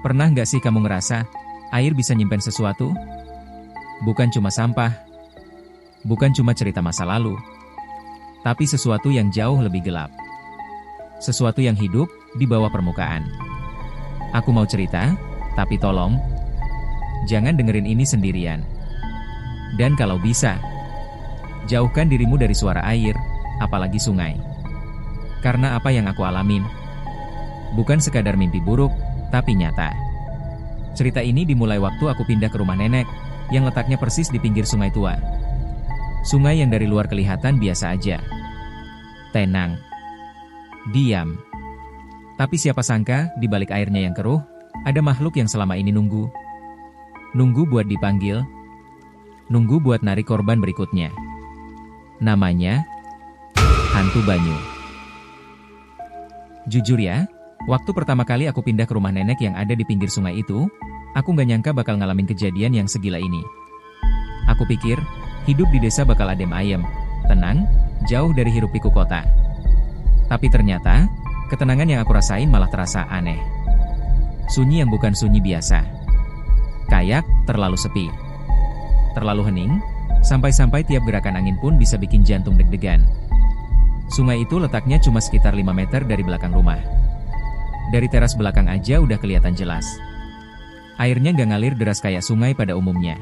Pernah nggak sih kamu ngerasa, air bisa nyimpen sesuatu? Bukan cuma sampah, bukan cuma cerita masa lalu, tapi sesuatu yang jauh lebih gelap. Sesuatu yang hidup di bawah permukaan. Aku mau cerita, tapi tolong, jangan dengerin ini sendirian. Dan kalau bisa, jauhkan dirimu dari suara air, apalagi sungai. Karena apa yang aku alamin, bukan sekadar mimpi buruk, tapi nyata. Cerita ini dimulai waktu aku pindah ke rumah nenek, yang letaknya persis di pinggir sungai tua. Sungai yang dari luar kelihatan biasa aja. Tenang. Diam. Tapi siapa sangka, di balik airnya yang keruh, ada makhluk yang selama ini nunggu. Nunggu buat dipanggil. Nunggu buat narik korban berikutnya. Namanya, Hantu Banyu. Jujur ya, waktu pertama kali aku pindah ke rumah nenek yang ada di pinggir sungai itu, aku nggak nyangka bakal ngalamin kejadian yang segila ini. Aku pikir, hidup di desa bakal adem ayem, tenang, jauh dari hiruk-pikuk kota. Tapi ternyata, ketenangan yang aku rasain malah terasa aneh. Sunyi yang bukan sunyi biasa. Kayak terlalu sepi. Terlalu hening, sampai-sampai tiap gerakan angin pun bisa bikin jantung deg-degan. Sungai itu letaknya cuma sekitar 5 meter dari belakang rumah. Dari teras belakang aja udah kelihatan jelas. Airnya nggak ngalir deras kayak sungai pada umumnya.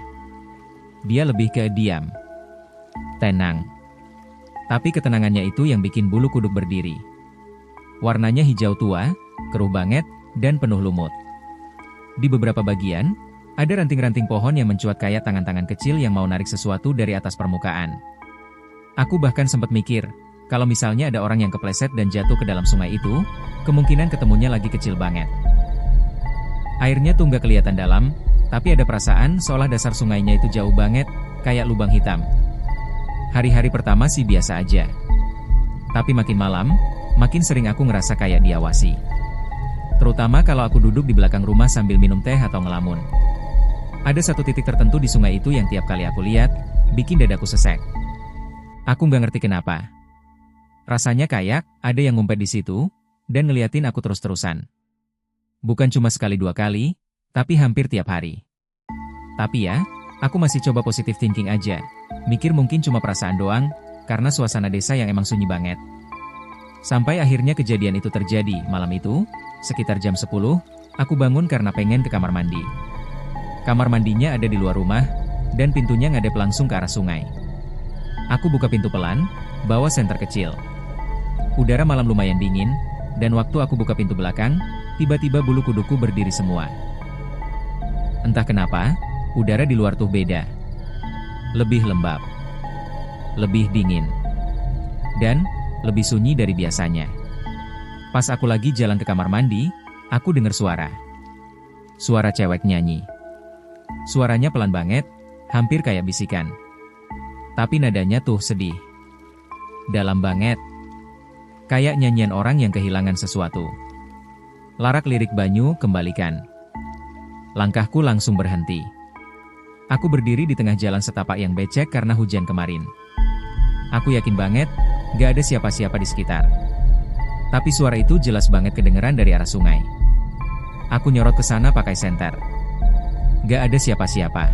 Dia lebih ke diam. Tenang. Tapi ketenangannya itu yang bikin bulu kuduk berdiri. Warnanya hijau tua, keruh banget, dan penuh lumut. Di beberapa bagian, ada ranting-ranting pohon yang mencuat kayak tangan-tangan kecil yang mau narik sesuatu dari atas permukaan. Aku bahkan sempat mikir, kalau misalnya ada orang yang kepleset dan jatuh ke dalam sungai itu, kemungkinan ketemunya lagi kecil banget. Airnya tuh nggak kelihatan dalam, tapi ada perasaan seolah dasar sungainya itu jauh banget, kayak lubang hitam. Hari-hari pertama sih biasa aja. Tapi makin malam, makin sering aku ngerasa kayak diawasi. Terutama kalau aku duduk di belakang rumah sambil minum teh atau ngelamun. Ada satu titik tertentu di sungai itu yang tiap kali aku lihat, bikin dadaku sesek. Aku nggak ngerti kenapa. Rasanya kayak ada yang ngumpet di situ, dan ngeliatin aku terus-terusan. Bukan cuma sekali dua kali, tapi hampir tiap hari. Tapi ya, aku masih coba positive thinking aja. Mikir mungkin cuma perasaan doang, karena suasana desa yang emang sunyi banget. Sampai akhirnya kejadian itu terjadi malam itu, sekitar jam 10, aku bangun karena pengen ke kamar mandi. Kamar mandinya ada di luar rumah, dan pintunya ngadep langsung ke arah sungai. Aku buka pintu pelan, bawa senter kecil. Udara malam lumayan dingin, dan waktu aku buka pintu belakang, tiba-tiba bulu kuduku berdiri semua. Entah kenapa, udara di luar tuh beda. Lebih lembab. Lebih dingin. Dan, lebih sunyi dari biasanya. Pas aku lagi jalan ke kamar mandi, aku dengar suara. Suara cewek nyanyi. Suaranya pelan banget, hampir kayak bisikan. Tapi nadanya tuh sedih. Dalam banget. Kayak nyanyian orang yang kehilangan sesuatu. Larak lirik Banyu, kembalikan. Langkahku langsung berhenti. Aku berdiri di tengah jalan setapak yang becek karena hujan kemarin. Aku yakin banget, gak ada siapa-siapa di sekitar. Tapi suara itu jelas banget kedengeran dari arah sungai. Aku nyorot ke sana pakai senter. Gak ada siapa-siapa.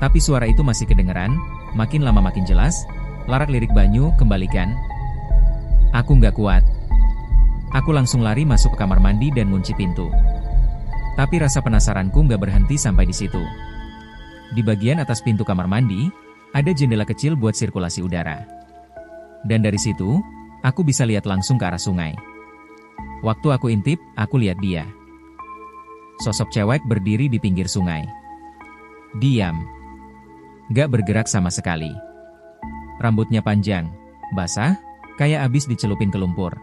Tapi suara itu masih kedengeran, makin lama makin jelas. Larak lirik Banyu, kembalikan. Aku gak kuat. Aku langsung lari masuk ke kamar mandi dan ngunci pintu. Tapi rasa penasaranku gak berhenti sampai di situ. Di bagian atas pintu kamar mandi, ada jendela kecil buat sirkulasi udara. Dan dari situ, aku bisa lihat langsung ke arah sungai. Waktu aku intip, aku lihat dia. Sosok cewek berdiri di pinggir sungai. Diam. Gak bergerak sama sekali. Rambutnya panjang, basah, kayak abis dicelupin ke lumpur.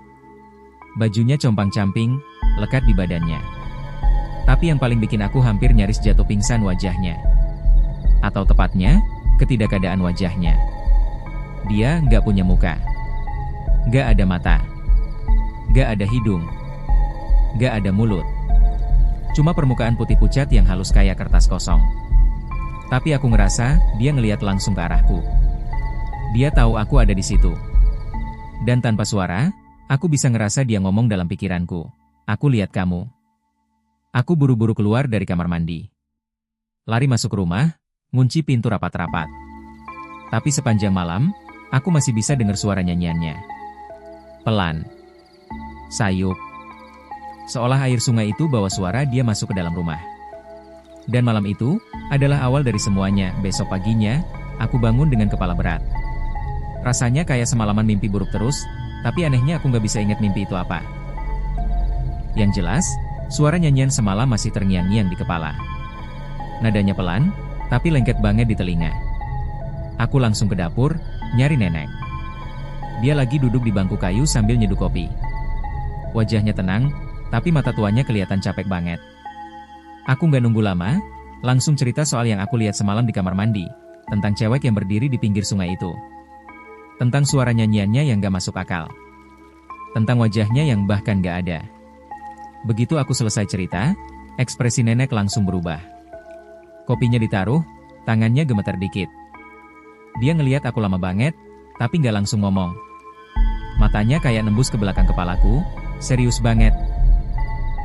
Bajunya compang-camping, lekat di badannya. Tapi yang paling bikin aku hampir nyaris jatuh pingsan wajahnya. Atau tepatnya, ketidakadaan wajahnya. Dia nggak punya muka. Nggak ada mata. Nggak ada hidung. Nggak ada mulut. Cuma permukaan putih pucat yang halus kayak kertas kosong. Tapi aku ngerasa, dia ngeliat langsung ke arahku. Dia tahu aku ada di situ. Dan tanpa suara, aku bisa ngerasa dia ngomong dalam pikiranku. Aku lihat kamu. Aku buru-buru keluar dari kamar mandi. Lari masuk rumah, ngunci pintu rapat-rapat. Tapi sepanjang malam, aku masih bisa dengar suara nyanyiannya. Pelan. Sayup. Seolah air sungai itu bawa suara dia masuk ke dalam rumah. Dan malam itu, adalah awal dari semuanya. Besok paginya, aku bangun dengan kepala berat. Rasanya kayak semalaman mimpi buruk terus, tapi anehnya aku nggak bisa ingat mimpi itu apa. Yang jelas, suara nyanyian semalam masih terngiang-ngiang di kepala. Nadanya pelan, tapi lengket banget di telinga. Aku langsung ke dapur, nyari nenek. Dia lagi duduk di bangku kayu sambil nyeduh kopi. Wajahnya tenang, tapi mata tuanya kelihatan capek banget. Aku nggak nunggu lama, langsung cerita soal yang aku lihat semalam di kamar mandi, tentang cewek yang berdiri di pinggir sungai itu. Tentang suara nyanyiannya yang gak masuk akal. Tentang wajahnya yang bahkan gak ada. Begitu aku selesai cerita, ekspresi nenek langsung berubah. Kopinya ditaruh, tangannya gemetar dikit. Dia ngeliat aku lama banget, tapi gak langsung ngomong. Matanya kayak nembus ke belakang kepalaku, serius banget.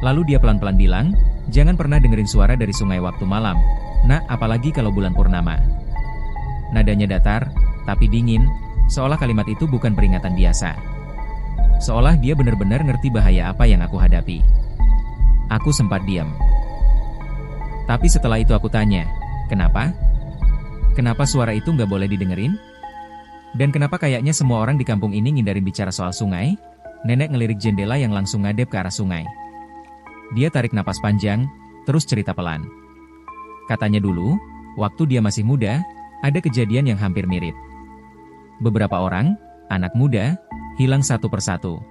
Lalu dia pelan-pelan bilang, jangan pernah dengerin suara dari sungai waktu malam, nah apalagi kalau bulan purnama. Nadanya datar, tapi dingin, seolah kalimat itu bukan peringatan biasa. Seolah dia benar-benar ngerti bahaya apa yang aku hadapi. Aku sempat diam. Tapi setelah itu aku tanya, kenapa? Kenapa suara itu nggak boleh didengerin? Dan kenapa kayaknya semua orang di kampung ini ngindarin bicara soal sungai? Nenek ngelirik jendela yang langsung ngadep ke arah sungai. Dia tarik napas panjang, terus cerita pelan. Katanya dulu, waktu dia masih muda, ada kejadian yang hampir mirip. Beberapa orang, anak muda, hilang satu persatu.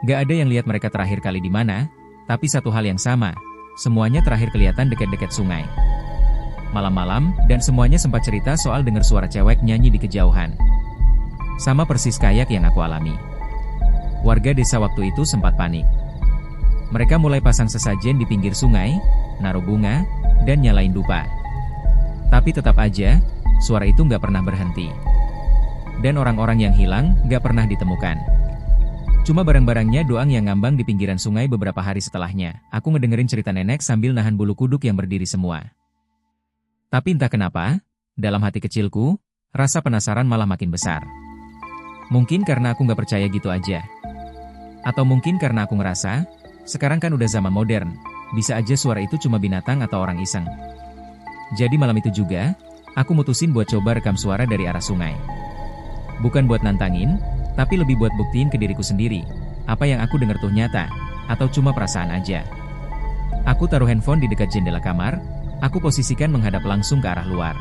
Gak ada yang lihat mereka terakhir kali di mana, tapi satu hal yang sama, semuanya terakhir kelihatan dekat-dekat sungai. Malam-malam, dan semuanya sempat cerita soal dengar suara cewek nyanyi di kejauhan. Sama persis kayak yang aku alami. Warga desa waktu itu sempat panik. Mereka mulai pasang sesajen di pinggir sungai, naruh bunga, dan nyalain dupa. Tapi tetap aja, suara itu nggak pernah berhenti. Dan orang-orang yang hilang nggak pernah ditemukan. Cuma barang-barangnya doang yang ngambang di pinggiran sungai beberapa hari setelahnya. Aku ngedengerin cerita nenek sambil nahan bulu kuduk yang berdiri semua. Tapi entah kenapa, dalam hati kecilku, rasa penasaran malah makin besar. Mungkin karena aku nggak percaya gitu aja. Atau mungkin karena aku ngerasa, sekarang kan udah zaman modern, bisa aja suara itu cuma binatang atau orang iseng. Jadi malam itu juga, aku mutusin buat coba rekam suara dari arah sungai. Bukan buat nantangin, tapi lebih buat buktiin ke diriku sendiri, apa yang aku dengar tuh nyata, atau cuma perasaan aja. Aku taruh handphone di dekat jendela kamar, aku posisikan menghadap langsung ke arah luar.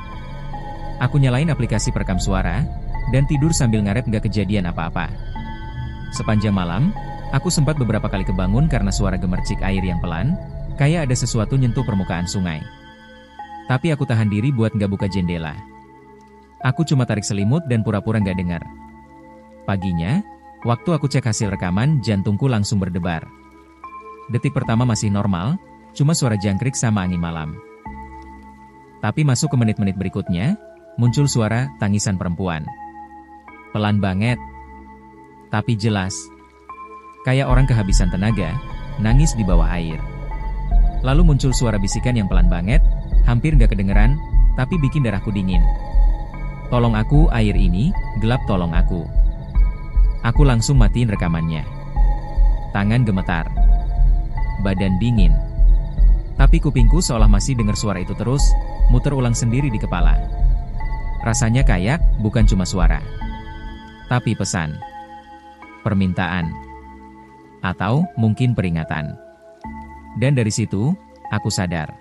Aku nyalain aplikasi perekam suara, dan tidur sambil ngarep nggak kejadian apa-apa. Sepanjang malam, aku sempat beberapa kali kebangun karena suara gemercik air yang pelan, kayak ada sesuatu nyentuh permukaan sungai. Tapi aku tahan diri buat nggak buka jendela. Aku cuma tarik selimut dan pura-pura nggak dengar. Paginya, waktu aku cek hasil rekaman, jantungku langsung berdebar. Detik pertama masih normal, cuma suara jangkrik sama angin malam. Tapi masuk ke menit-menit berikutnya, muncul suara tangisan perempuan. Pelan banget, tapi jelas. Kayak orang kehabisan tenaga, nangis di bawah air. Lalu muncul suara bisikan yang pelan banget, hampir nggak kedengeran, tapi bikin darahku dingin. Tolong aku, air ini, gelap, tolong aku. Aku langsung matiin rekamannya. Tangan gemetar. Badan dingin. Tapi kupingku seolah masih dengar suara itu terus, muter ulang sendiri di kepala. Rasanya kayak, bukan cuma suara. Tapi pesan. Permintaan. Atau, mungkin peringatan. Dan dari situ, aku sadar.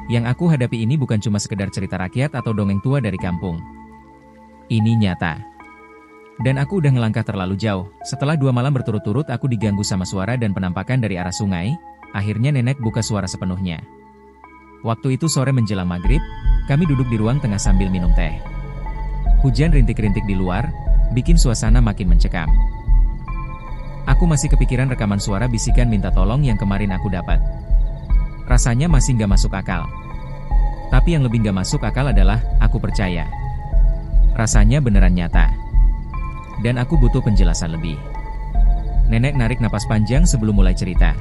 Yang aku hadapi ini bukan cuma sekedar cerita rakyat atau dongeng tua dari kampung. Ini nyata. Dan aku udah ngelangkah terlalu jauh. Setelah 2 malam berturut-turut aku diganggu sama suara dan penampakan dari arah sungai, akhirnya nenek buka suara sepenuhnya. Waktu itu sore menjelang maghrib, kami duduk di ruang tengah sambil minum teh. Hujan rintik-rintik di luar, bikin suasana makin mencekam. Aku masih kepikiran rekaman suara bisikan minta tolong yang kemarin aku dapat. Rasanya masih nggak masuk akal. Tapi yang lebih nggak masuk akal adalah, aku percaya. Rasanya beneran nyata. Dan aku butuh penjelasan lebih. Nenek narik napas panjang sebelum mulai cerita.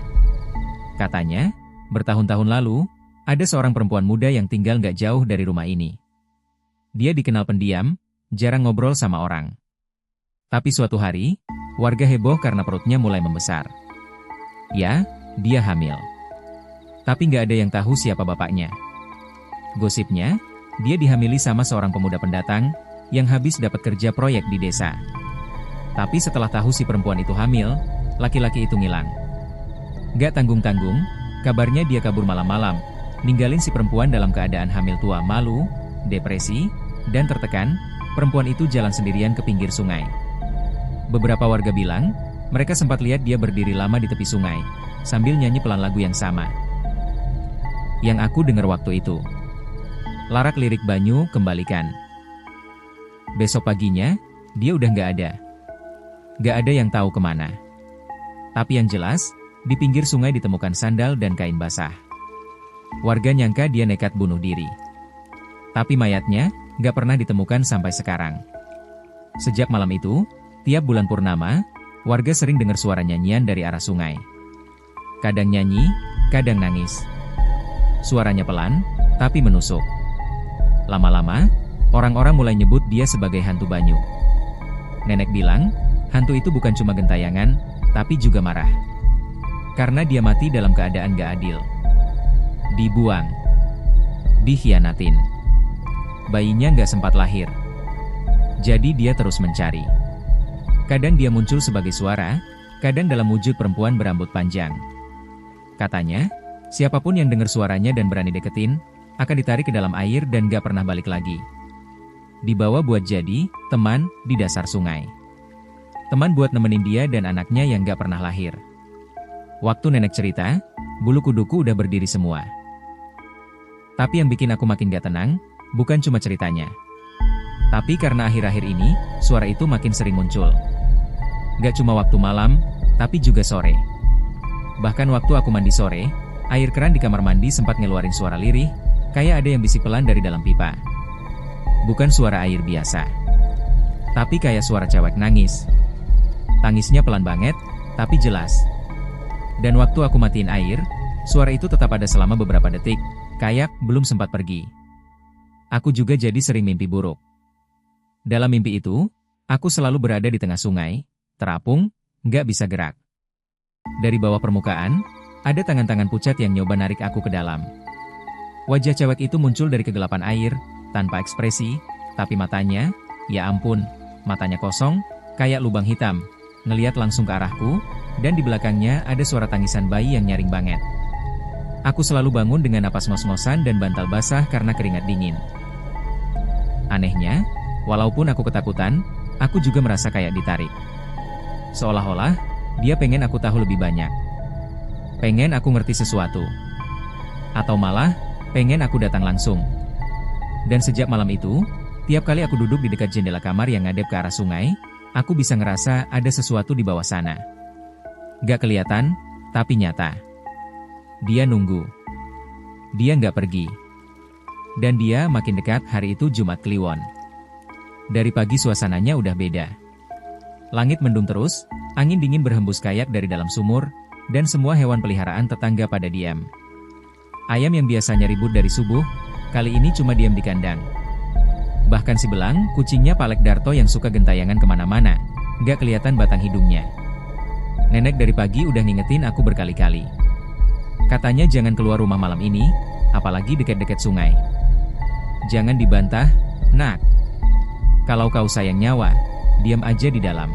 Katanya, Bertahun-tahun lalu, ada seorang perempuan muda yang tinggal nggak jauh dari rumah ini. Dia dikenal pendiam, jarang ngobrol sama orang. Tapi suatu hari, warga heboh karena perutnya mulai membesar. Ya, dia hamil. Tapi nggak ada yang tahu siapa bapaknya. Gosipnya, dia dihamili sama seorang pemuda pendatang yang habis dapat kerja proyek di desa. Tapi setelah tahu si perempuan itu hamil, laki-laki itu ngilang. Nggak tanggung-tanggung, kabarnya dia kabur malam-malam, ninggalin si perempuan dalam keadaan hamil tua. Malu, depresi, dan tertekan, perempuan itu jalan sendirian ke pinggir sungai. Beberapa warga bilang, mereka sempat lihat dia berdiri lama di tepi sungai, sambil nyanyi pelan lagu yang sama yang aku dengar waktu itu. Larak lirik banyu kembalikan. Besok paginya, dia udah nggak ada. Nggak ada yang tahu kemana. Tapi yang jelas, di pinggir sungai ditemukan sandal dan kain basah. Warga nyangka dia nekat bunuh diri. Tapi mayatnya nggak pernah ditemukan sampai sekarang. Sejak malam itu, tiap bulan purnama, warga sering dengar suara nyanyian dari arah sungai. Kadang nyanyi, kadang nangis. Suaranya pelan, tapi menusuk. Lama-lama, orang-orang mulai nyebut dia sebagai hantu banyu. Nenek bilang, hantu itu bukan cuma gentayangan, tapi juga marah. Karena dia mati dalam keadaan gak adil. Dibuang. Dikhianatin. Bayinya gak sempat lahir. Jadi dia terus mencari. Kadang dia muncul sebagai suara, kadang dalam wujud perempuan berambut panjang. Katanya, siapapun yang dengar suaranya dan berani deketin, akan ditarik ke dalam air dan gak pernah balik lagi. Dibawa buat jadi teman di dasar sungai. Teman buat nemenin dia dan anaknya yang gak pernah lahir. Waktu nenek cerita, bulu kuduku udah berdiri semua. Tapi yang bikin aku makin gak tenang, bukan cuma ceritanya. Tapi karena akhir-akhir ini, suara itu makin sering muncul. Gak cuma waktu malam, tapi juga sore. Bahkan waktu aku mandi sore, air keran di kamar mandi sempat ngeluarin suara lirih, kayak ada yang bisik pelan dari dalam pipa. Bukan suara air biasa. Tapi kayak suara cewek nangis. Tangisnya pelan banget, tapi jelas. Dan waktu aku matiin air, suara itu tetap ada selama beberapa detik, kayak belum sempat pergi. Aku juga jadi sering mimpi buruk. Dalam mimpi itu, aku selalu berada di tengah sungai, terapung, nggak bisa gerak. Dari bawah permukaan, ada tangan-tangan pucat yang nyoba narik aku ke dalam. Wajah cewek itu muncul dari kegelapan air, tanpa ekspresi, tapi matanya, ya ampun, matanya kosong, kayak lubang hitam, ngeliat langsung ke arahku, dan di belakangnya ada suara tangisan bayi yang nyaring banget. Aku selalu bangun dengan napas ngos-ngosan dan bantal basah karena keringat dingin. Anehnya, walaupun aku ketakutan, aku juga merasa kayak ditarik. Seolah-olah, dia pengen aku tahu lebih banyak. Pengen aku ngerti sesuatu. Atau malah, pengen aku datang langsung. Dan sejak malam itu, tiap kali aku duduk di dekat jendela kamar yang ngadep ke arah sungai, aku bisa ngerasa ada sesuatu di bawah sana. Gak kelihatan, tapi nyata. Dia nunggu. Dia nggak pergi. Dan dia makin dekat. Hari itu Jumat Kliwon. Dari pagi suasananya udah beda. Langit mendung terus, angin dingin berhembus kayak dari dalam sumur, dan semua hewan peliharaan tetangga pada diam. Ayam yang biasanya ribut dari subuh, kali ini cuma diam di kandang. Bahkan si belang, kucingnya Pak Lek Darto yang suka gentayangan kemana-mana, nggak kelihatan batang hidungnya. Nenek dari pagi udah ngingetin aku berkali-kali. Katanya jangan keluar rumah malam ini, apalagi dekat-dekat sungai. Jangan dibantah, nak. Kalau kau sayang nyawa, diam aja di dalam.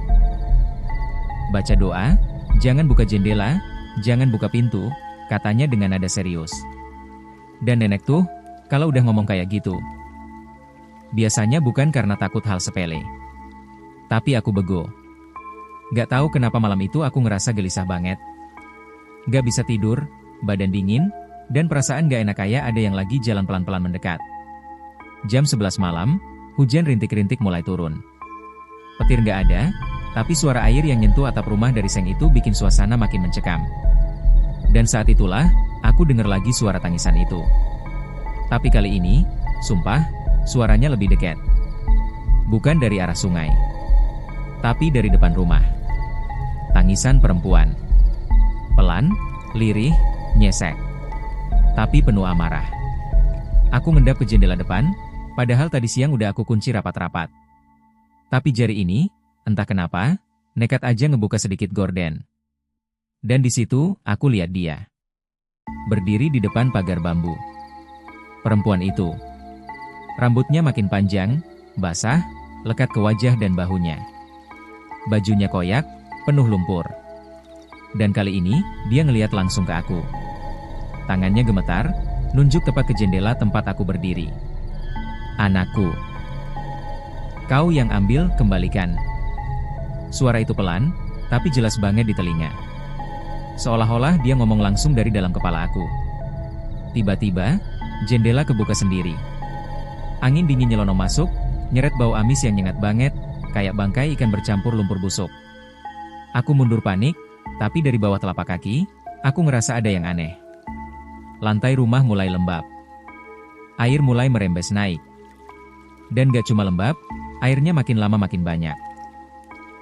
Baca doa, jangan buka jendela, jangan buka pintu, katanya dengan nada serius. Dan nenek tuh, kalau udah ngomong kayak gitu, biasanya bukan karena takut hal sepele. Tapi aku bego. Gak tahu kenapa malam itu aku ngerasa gelisah banget. Gak bisa tidur, badan dingin, dan perasaan gak enak kayak ada yang lagi jalan pelan-pelan mendekat. Jam 11 malam, hujan rintik-rintik mulai turun. Petir gak ada, tapi suara air yang nyentuh atap rumah dari seng itu bikin suasana makin mencekam. Dan saat itulah, aku dengar lagi suara tangisan itu. Tapi kali ini, sumpah, suaranya lebih dekat. Bukan dari arah sungai, tapi dari depan rumah. Tangisan perempuan. Pelan, lirih, nyesek. tapi penuh amarah. Aku ngendap ke jendela depan, padahal tadi siang udah aku kunci rapat-rapat. Tapi jari ini, entah kenapa, nekat aja ngebuka sedikit gorden. Dan di situ, aku lihat dia. Berdiri di depan pagar bambu. Perempuan itu. Rambutnya makin panjang, basah, lekat ke wajah dan bahunya. Bajunya koyak, penuh lumpur. Dan kali ini, dia ngelihat langsung ke aku. Tangannya gemetar, nunjuk tepat ke jendela tempat aku berdiri. Anakku. Kau yang ambil, kembalikan. Suara itu pelan, tapi jelas banget di telinga. Seolah-olah dia ngomong langsung dari dalam kepala aku. Tiba-tiba, jendela kebuka sendiri. Angin dingin nyelonong masuk, nyeret bau amis yang nyengat banget, kayak bangkai ikan bercampur lumpur busuk. Aku mundur panik, tapi dari bawah telapak kaki, aku ngerasa ada yang aneh. Lantai rumah mulai lembab. Air mulai merembes naik. Dan gak cuma lembab, airnya makin lama makin banyak.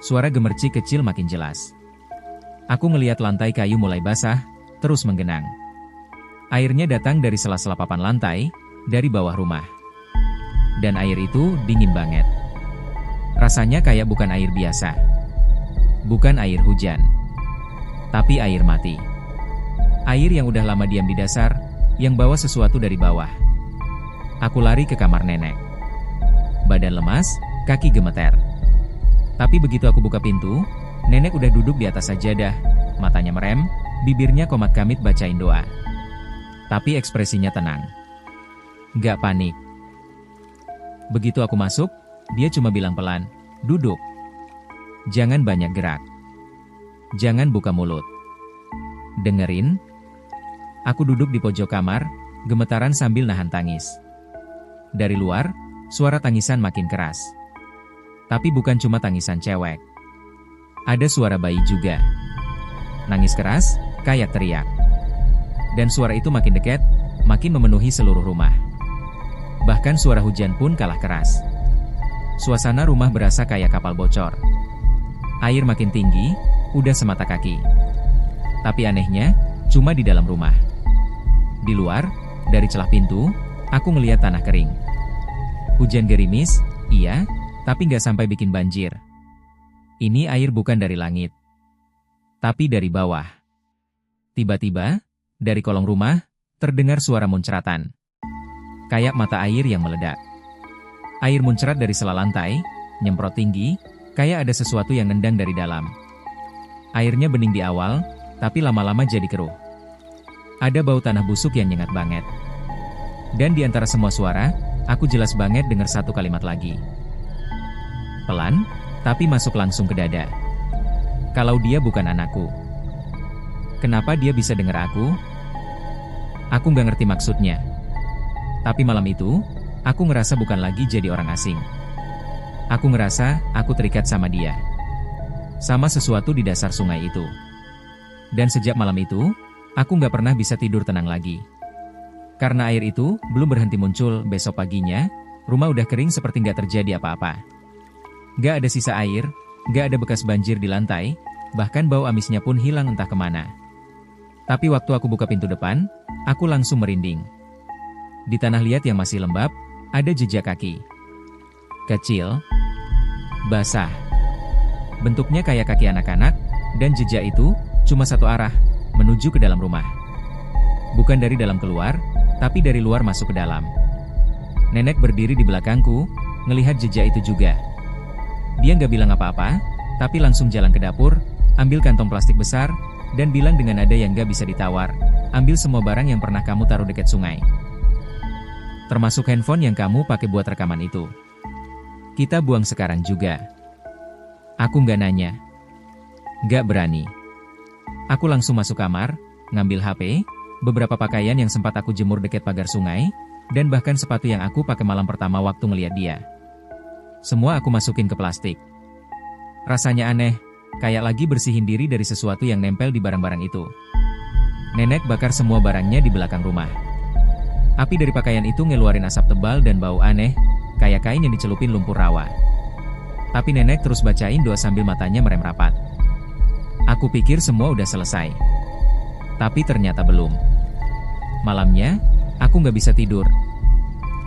Suara gemercik kecil makin jelas. Aku ngelihat lantai kayu mulai basah, terus menggenang. Airnya datang dari sela-sela papan lantai, dari bawah rumah. Dan air itu dingin banget. Rasanya kayak bukan air biasa. Bukan air hujan. Tapi air mati. Air yang udah lama diam di dasar, yang bawa sesuatu dari bawah. Aku lari ke kamar nenek. Badan lemas, kaki gemeter. Tapi begitu aku buka pintu, nenek udah duduk di atas sajadah, matanya merem, bibirnya komat kamit bacain doa. Tapi ekspresinya tenang. Gak panik. Begitu aku masuk, dia cuma bilang pelan, duduk. Jangan banyak gerak. Jangan buka mulut. Dengerin. Aku duduk di pojok kamar, gemetaran sambil nahan tangis. Dari luar, suara tangisan makin keras. Tapi bukan cuma tangisan cewek. Ada suara bayi juga. Nangis keras, kayak teriak. Dan suara itu makin dekat, makin memenuhi seluruh rumah. Bahkan suara hujan pun kalah keras. Suasana rumah berasa kayak kapal bocor. Air makin tinggi, udah semata kaki. Tapi anehnya, cuma di dalam rumah. Di luar, dari celah pintu, aku ngelihat tanah kering. Hujan gerimis, iya, tapi nggak sampai bikin banjir. Ini air bukan dari langit, tapi dari bawah. Tiba-tiba, dari kolong rumah, terdengar suara muncratan. Kayak mata air yang meledak. Air muncrat dari sela lantai, nyemprot tinggi, kayak ada sesuatu yang nendang dari dalam. Airnya bening di awal, tapi lama-lama jadi keruh. Ada bau tanah busuk yang nyengat banget. Dan di antara semua suara, aku jelas banget dengar satu kalimat lagi. Pelan, tapi masuk langsung ke dada. Kalau dia bukan anakku. Kenapa dia bisa dengar aku? Aku nggak ngerti maksudnya. Tapi malam itu, aku ngerasa bukan lagi jadi orang asing. Aku ngerasa, aku terikat sama dia. Sama sesuatu di dasar sungai itu. Dan sejak malam itu, aku nggak pernah bisa tidur tenang lagi. Karena air itu belum berhenti muncul, besok paginya, rumah udah kering seperti nggak terjadi apa-apa. Nggak ada sisa air, nggak ada bekas banjir di lantai, bahkan bau amisnya pun hilang entah kemana. Tapi waktu aku buka pintu depan, aku langsung merinding. Di tanah liat yang masih lembab, ada jejak kaki. Kecil, basah. Bentuknya kayak kaki anak-anak, dan jejak itu cuma satu arah, menuju ke dalam rumah. Bukan dari dalam keluar, tapi dari luar masuk ke dalam. Nenek berdiri di belakangku, ngelihat jejak itu juga. Dia nggak bilang apa-apa, tapi langsung jalan ke dapur, ambil kantong plastik besar, dan bilang dengan nada yang nggak bisa ditawar, ambil semua barang yang pernah kamu taruh dekat sungai. Termasuk handphone yang kamu pakai buat rekaman itu. Kita buang sekarang juga. Aku nggak nanya. Nggak berani. Aku langsung masuk kamar, ngambil HP, beberapa pakaian yang sempat aku jemur dekat pagar sungai, dan bahkan sepatu yang aku pakai malam pertama waktu ngeliat dia. Semua aku masukin ke plastik. Rasanya aneh, kayak lagi bersihin diri dari sesuatu yang nempel di barang-barang itu. Nenek bakar semua barangnya di belakang rumah. Api dari pakaian itu ngeluarin asap tebal dan bau aneh, kayak kain yang dicelupin lumpur rawa. Tapi nenek terus bacain doa sambil matanya merem rapat. Aku pikir semua udah selesai. Tapi ternyata belum. Malamnya, aku nggak bisa tidur.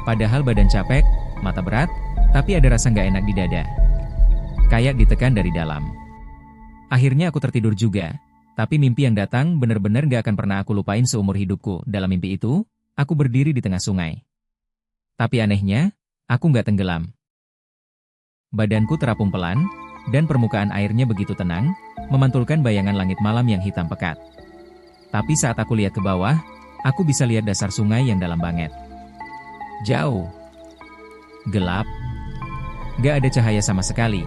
Padahal badan capek, mata berat, tapi ada rasa nggak enak di dada. Kayak ditekan dari dalam. Akhirnya aku tertidur juga. Tapi mimpi yang datang benar-benar nggak akan pernah aku lupain seumur hidupku. Dalam mimpi itu, aku berdiri di tengah sungai. Tapi anehnya, aku nggak tenggelam. Badanku terapung pelan, dan permukaan airnya begitu tenang, memantulkan bayangan langit malam yang hitam pekat. Tapi saat aku lihat ke bawah, aku bisa lihat dasar sungai yang dalam banget. Jauh. Gelap. Gak ada cahaya sama sekali.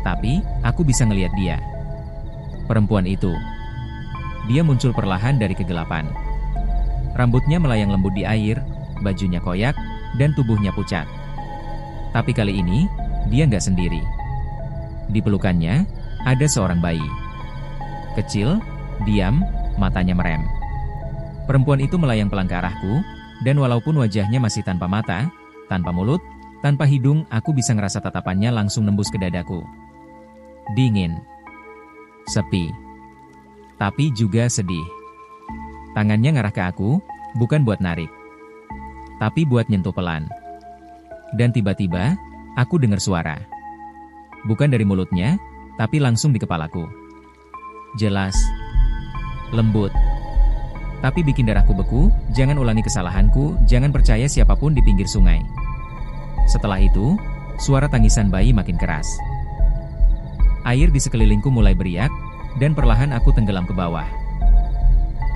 Tapi, aku bisa ngelihat dia. Perempuan itu. Dia muncul perlahan dari kegelapan. Rambutnya melayang lembut di air, bajunya koyak, dan tubuhnya pucat. Tapi kali ini, dia nggak sendiri. Di pelukannya, ada seorang bayi. Kecil, diam, matanya merem. Perempuan itu melayang pelan ke arahku, dan walaupun wajahnya masih tanpa mata, tanpa mulut, tanpa hidung, aku bisa ngerasa tatapannya langsung nembus ke dadaku. Dingin. Sepi. Tapi juga sedih. Tangannya ngarah ke aku, bukan buat narik. Tapi buat nyentuh pelan. Dan tiba-tiba, aku dengar suara. Bukan dari mulutnya, tapi langsung di kepalaku. Jelas. Lembut. Tapi bikin darahku beku, jangan ulangi kesalahanku, jangan percaya siapapun di pinggir sungai. Setelah itu, suara tangisan bayi makin keras. Air di sekelilingku mulai beriak, dan perlahan aku tenggelam ke bawah.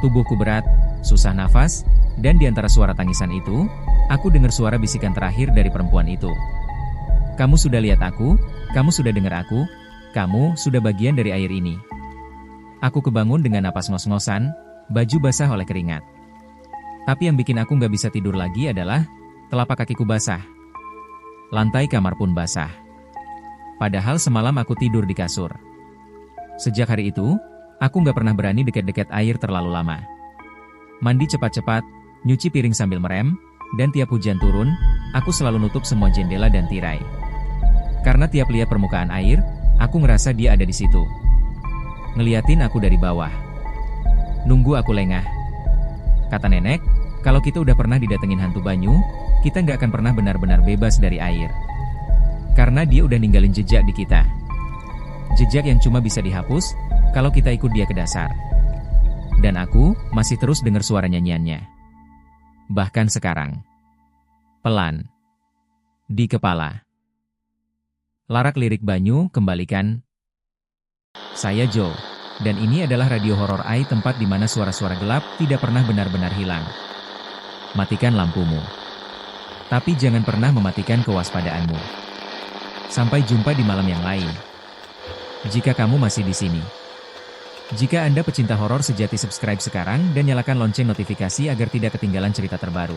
Tubuhku berat, susah nafas, dan di antara suara tangisan itu, aku dengar suara bisikan terakhir dari perempuan itu. Kamu sudah lihat aku, kamu sudah dengar aku, kamu sudah bagian dari air ini. Aku kebangun dengan napas ngos-ngosan, baju basah oleh keringat. Tapi yang bikin aku nggak bisa tidur lagi adalah, telapak kakiku basah. Lantai kamar pun basah. Padahal semalam aku tidur di kasur. Sejak hari itu, aku nggak pernah berani dekat-dekat air terlalu lama. Mandi cepat-cepat, nyuci piring sambil merem, dan tiap hujan turun, aku selalu nutup semua jendela dan tirai. Karena tiap lihat permukaan air, aku ngerasa dia ada di situ. Ngeliatin aku dari bawah. Nunggu aku lengah. Kata nenek, kalau kita udah pernah didatengin hantu banyu, kita nggak akan pernah benar-benar bebas dari air. Karena dia udah ninggalin jejak di kita. Jejak yang cuma bisa dihapus, kalau kita ikut dia ke dasar. Dan aku, masih terus dengar suara nyanyiannya. Bahkan sekarang. Pelan. Di kepala. Larak lirik Banyu, kembalikan. Saya Joe. Dan ini adalah radio horor AI, tempat di mana suara-suara gelap tidak pernah benar-benar hilang. Matikan lampumu. Tapi jangan pernah mematikan kewaspadaanmu. Sampai jumpa di malam yang lain. Jika kamu masih di sini. Jika Anda pecinta horor sejati, subscribe sekarang dan nyalakan lonceng notifikasi agar tidak ketinggalan cerita terbaru.